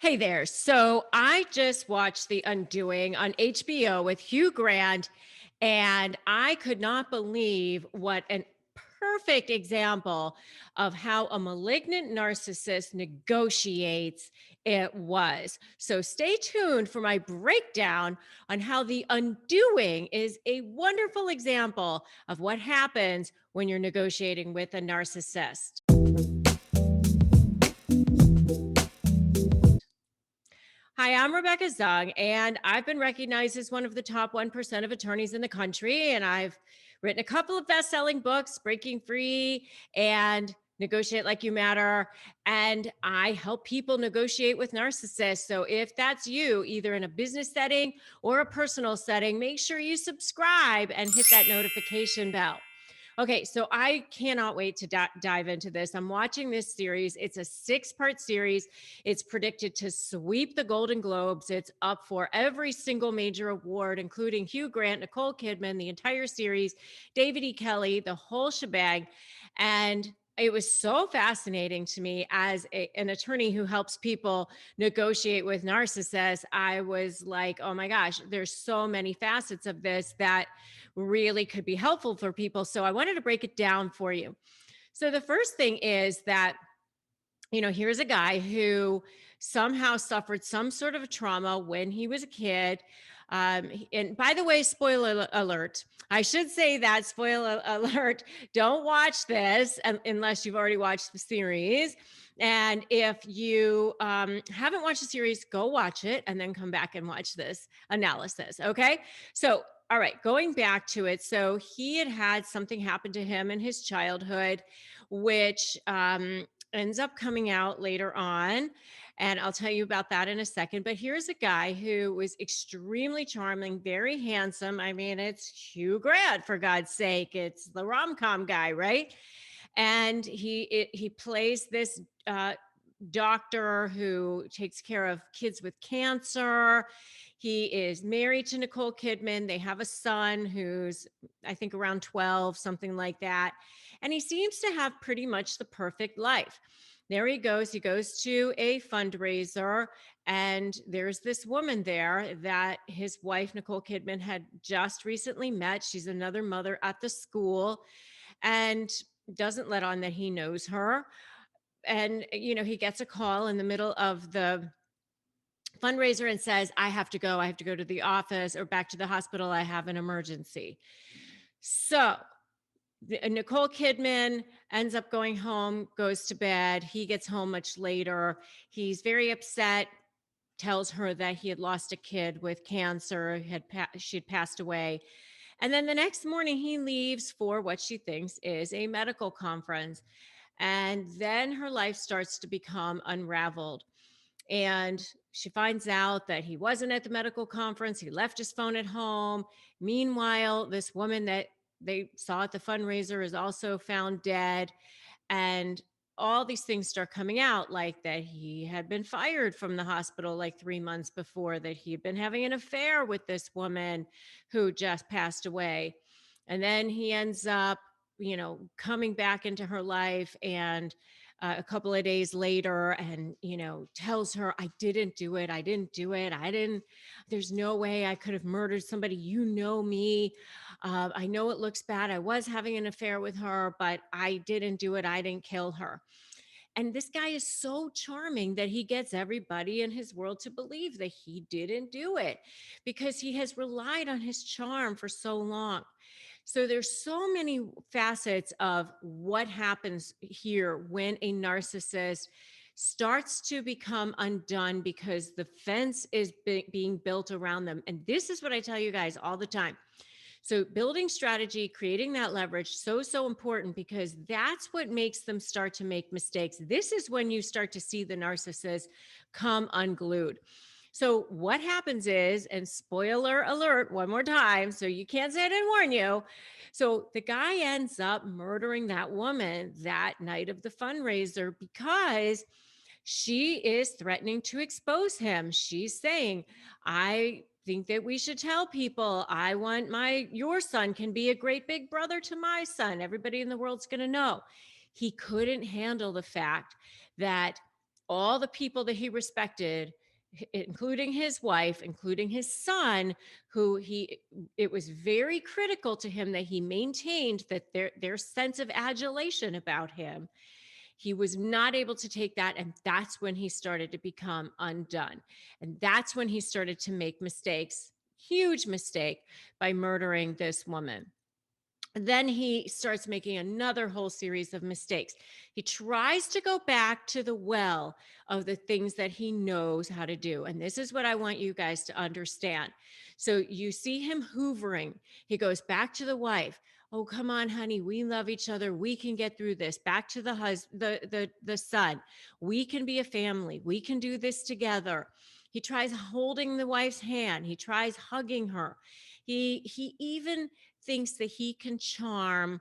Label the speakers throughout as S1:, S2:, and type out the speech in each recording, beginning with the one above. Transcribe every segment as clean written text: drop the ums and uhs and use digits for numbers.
S1: Hey there. So I just watched The Undoing on HBO with Hugh Grant, and I could not believe what an perfect example of how a malignant narcissist negotiates it was. So stay tuned for my breakdown on how The Undoing is a wonderful example of what happens when you're negotiating with a narcissist. Hi, I'm Rebecca Zung, and I've been recognized as one of the top 1% of attorneys in the country. And I've written a couple of best selling books, Breaking Free and Negotiate Like You Matter. And I help people negotiate with narcissists. So if that's you, either in a business setting or a personal setting, make sure you subscribe and hit that notification bell. Okay, so I cannot wait to dive into this. I'm watching this series. It's a six-part series. It's predicted to sweep the Golden Globes. It's up for every single major award, including Hugh Grant, Nicole Kidman, the entire series, David E. Kelly, the whole shebang. And it was so fascinating to me as an attorney who helps people negotiate with narcissists. I was like, oh my gosh, there's so many facets of this that really could be helpful for people. So I wanted to break it down for you. So the first thing is that, here's a guy who somehow suffered some sort of a trauma when he was a kid. And by the way, spoiler alert. I should say that spoiler alert. Don't watch this unless you've already watched the series. And if you haven't watched the series, go watch it and then come back and watch this analysis. Okay. So, all right, going back to it. So he had something happen to him in his childhood, which ends up coming out later on. And I'll tell you about that in a second. But here's a guy who was extremely charming, very handsome. I mean, it's Hugh Grant, for God's sake. It's the rom-com guy, right? And he plays this doctor who takes care of kids with cancer. He is married to Nicole Kidman. They have a son who's, I think, around 12, something like that. And he seems to have pretty much the perfect life. There he goes. He goes to a fundraiser, and there's this woman there that his wife, Nicole Kidman, had just recently met. She's another mother at the school and doesn't let on that he knows her. And, he gets a call in the middle of the fundraiser and says, I have to go. I have to go to the office or back to the hospital. I have an emergency. So Nicole Kidman ends up going home, goes to bed. He gets home much later. He's very upset, tells her that he had lost a kid with cancer, she had passed away. And then the next morning, he leaves for what she thinks is a medical conference. And then her life starts to become unraveled. And she finds out that he wasn't at the medical conference. He left his phone at home. Meanwhile, this woman that they saw at the fundraiser is also found dead. And all these things start coming out, like that he had been fired from the hospital like 3 months before, that he had been having an affair with this woman who just passed away. And then he ends up, coming back into her life, and a couple of days later, and tells her, I didn't do it, there's no way I could have murdered somebody, me. I know it looks bad, I was having an affair with her, but I didn't do it, I didn't kill her. And this guy is so charming that he gets everybody in his world to believe that he didn't do it, because he has relied on his charm for so long. So there's so many facets of what happens here when a narcissist starts to become undone because the fence is being built around them. And this is what I tell you guys all the time. So building strategy, creating that leverage, so important, because that's what makes them start to make mistakes. This is when you start to see the narcissist come unglued. So what happens is, and spoiler alert one more time, so you can't say I didn't warn you. So the guy ends up murdering that woman that night of the fundraiser because she is threatening to expose him. She's saying, I think that we should tell people, I want your son can be a great big brother to my son. Everybody in the world's going to know. He couldn't handle the fact that all the people that he respected, including his wife, including his son, who he it was very critical to him that he maintained that their sense of adulation about him. He was not able to take that, and that's when he started to become undone. And that's when he started to make mistakes, huge mistake, by murdering this woman. Then he starts making another whole series of mistakes. He tries to go back to the well of the things that he knows how to do. And this is what I want you guys to understand. So you see him hoovering. He goes back to the wife. Oh, come on, honey. We love each other. We can get through this. Back to the husband, the son. We can be a family. We can do this together. He tries holding the wife's hand. He tries hugging her. He even thinks that he can charm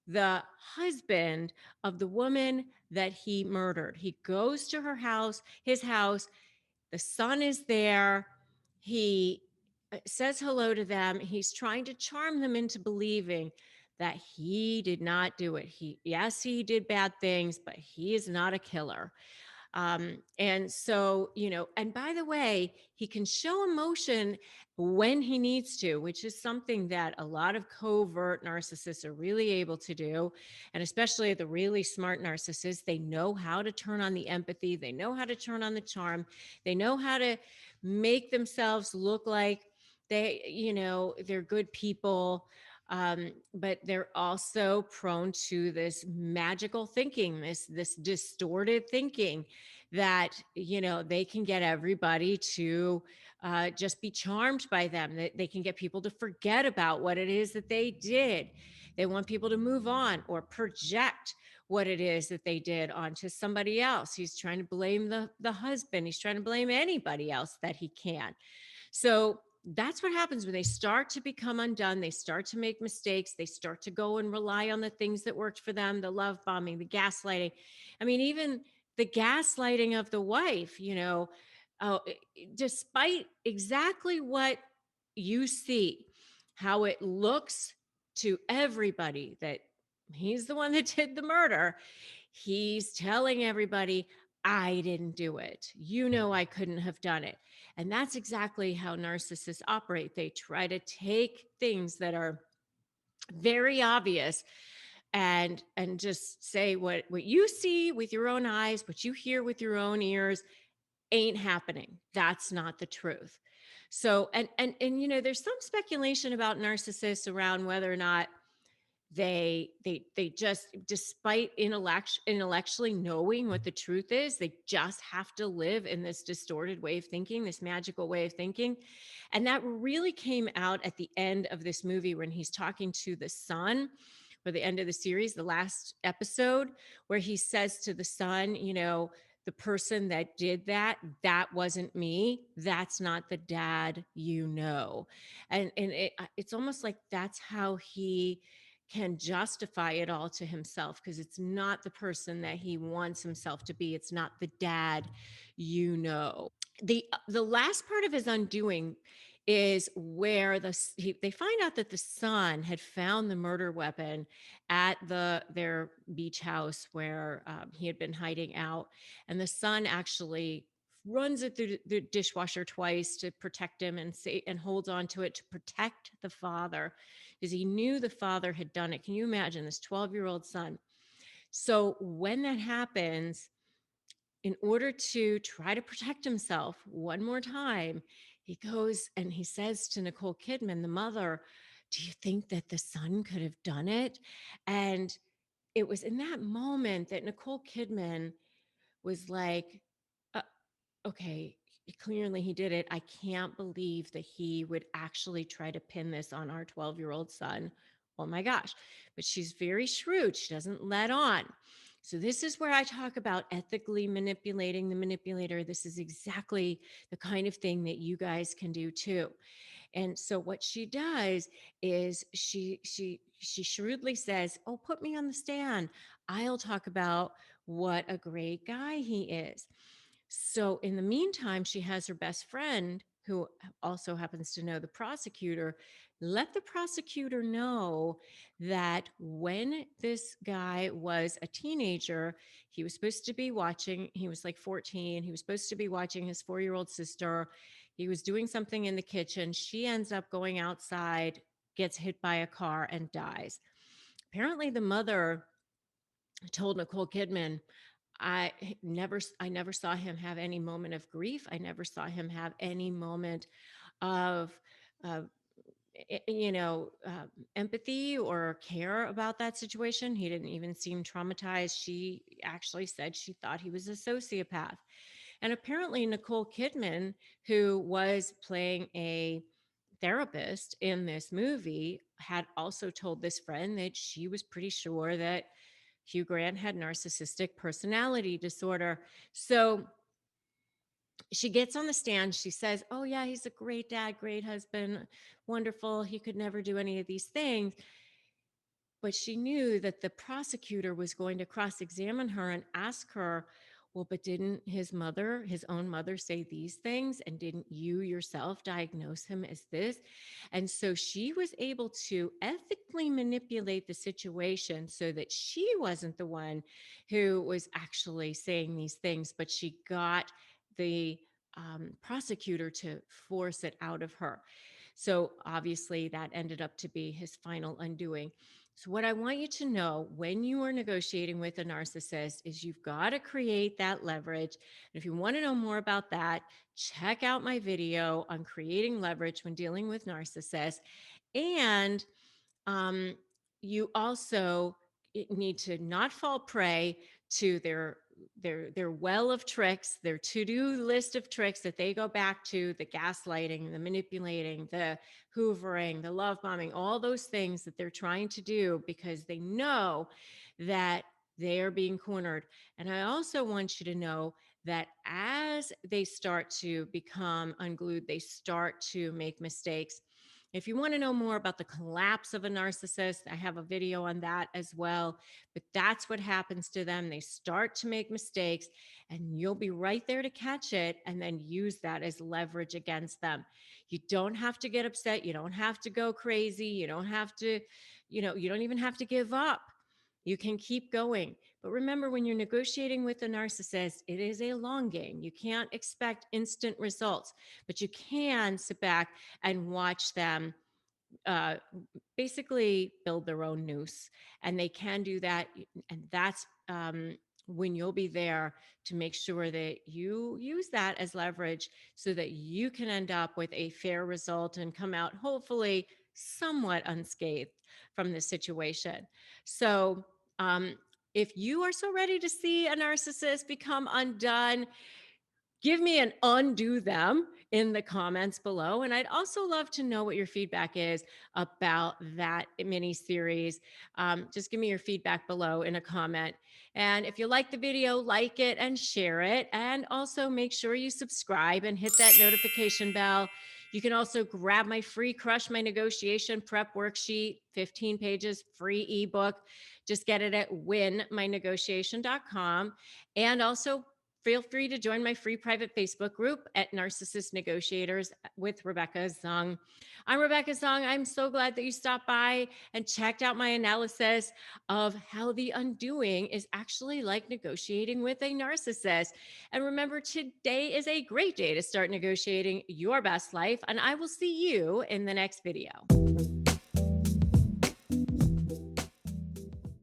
S1: the husband of the woman that he murdered. He goes to her house, his house. The son is there. He says hello to them. He's trying to charm them into believing that he did not do it. Yes, he did bad things, but he is not a killer. And so, and by the way, he can show emotion when he needs to, which is something that a lot of covert narcissists are really able to do. And especially the really smart narcissists, they know how to turn on the empathy, they know how to turn on the charm, they know how to make themselves look like they're good people. But they're also prone to this magical thinking, this distorted thinking that they can get everybody to just be charmed by them, that they can get people to forget about what it is that they did. They want people to move on or project what it is that they did onto somebody else. He's trying to blame the husband. He's trying to blame anybody else that he can. So that's what happens when they start to become undone. They start to make mistakes. They start to go and rely on the things that worked for them, the love bombing, the gaslighting. I mean, even the gaslighting of the wife, uh, despite exactly what you see, how it looks to everybody that he's the one that did the murder, he's telling everybody, I didn't do it. I couldn't have done it. And that's exactly how narcissists operate. They try to take things that are very obvious and just say what you see with your own eyes, what you hear with your own ears ain't happening. That's not the truth. So and there's some speculation about narcissists around whether or not they just, despite intellectually knowing what the truth is, they just have to live in this distorted way of thinking, this magical way of thinking. And that really came out at the end of this movie when he's talking to the son, for the end of the series, the last episode, where he says to the son, the person that did that wasn't me. That's not the dad, and it's almost like that's how he can justify it all to himself, because it's not the person that he wants himself to be. It's not the dad. The last part of his undoing is where they find out that the son had found the murder weapon at their beach house where he had been hiding out, and the son actually runs it through the dishwasher twice to protect him and holds on to it to protect the father, because he knew the father had done it. Can you imagine this 12-year-old son? So when that happens, in order to try to protect himself one more time, he goes and he says to Nicole Kidman, the mother, do you think that the son could have done it? And it was in that moment that Nicole Kidman was like, uh, okay, clearly he did it. I can't believe that he would actually try to pin this on our 12-year-old son. Oh my gosh. But she's very shrewd. She doesn't let on. So this is where I talk about ethically manipulating the manipulator. This is exactly the kind of thing that you guys can do too. And so what she does is she shrewdly says, "Oh, put me on the stand. I'll talk about what a great guy he is." So in the meantime, she has her best friend, who also happens to know the prosecutor, let the prosecutor know that when this guy was a teenager, he was supposed to be watching, he was like 14, he was supposed to be watching his 4-year-old sister. He was doing something in the kitchen. She ends up going outside, gets hit by a car, and dies. Apparently, the mother told Nicole Kidman, I never saw him have any moment of grief. I never saw him have any moment of uh, empathy or care about that situation. He didn't even seem traumatized. She actually said she thought he was a sociopath. And apparently, Nicole Kidman, who was playing a therapist in this movie, had also told this friend that she was pretty sure that Hugh Grant had narcissistic personality disorder. So she gets on the stand. She says, "Oh, yeah, he's a great dad, great husband, wonderful. He could never do any of these things." But she knew that the prosecutor was going to cross examine her and ask her, "Well, but didn't his own mother, say these things? And didn't you yourself diagnose him as this?" And so she was able to ethically manipulate the situation so that she wasn't the one who was actually saying these things, but she got the prosecutor to force it out of her. So obviously, that ended up to be his final undoing. So, what I want you to know when you are negotiating with a narcissist is you've got to create that leverage. And if you want to know more about that, check out my video on creating leverage when dealing with narcissists. And um, you also need to not fall prey to their well of tricks, their to-do list of tricks that they go back to: the gaslighting, the manipulating, the hoovering, the love bombing, all those things that they're trying to do because they know that they are being cornered. And I also want you to know that as they start to become unglued, they start to make mistakes. If you want to know more about the collapse of a narcissist, I have a video on that as well. But that's what happens to them. They start to make mistakes, and you'll be right there to catch it and then use that as leverage against them. You don't have to get upset. You don't have to go crazy. You don't have to, you don't even have to give up. You can keep going. But remember, when you're negotiating with a narcissist, it is a long game. You can't expect instant results, but you can sit back and watch them uh, basically build their own noose. And they can do that. And that's when you'll be there to make sure that you use that as leverage so that you can end up with a fair result and come out hopefully somewhat unscathed from this situation. So, if you are so ready to see a narcissist become undone, give me an undo them in the comments below. And I'd also love to know what your feedback is about that mini series. Just give me your feedback below in a comment. And if you like the video, like it and share it. And also make sure you subscribe and hit that notification bell. You can also grab my free Crush My Negotiation Prep Worksheet, 15 pages, free ebook. Just get it at winmynegotiation.com. And also feel free to join my free private Facebook group at Narcissist Negotiators with Rebecca Zung. I'm Rebecca Zung. I'm so glad that you stopped by and checked out my analysis of how the undoing is actually like negotiating with a narcissist. And remember, today is a great day to start negotiating your best life, and I will see you in the next video.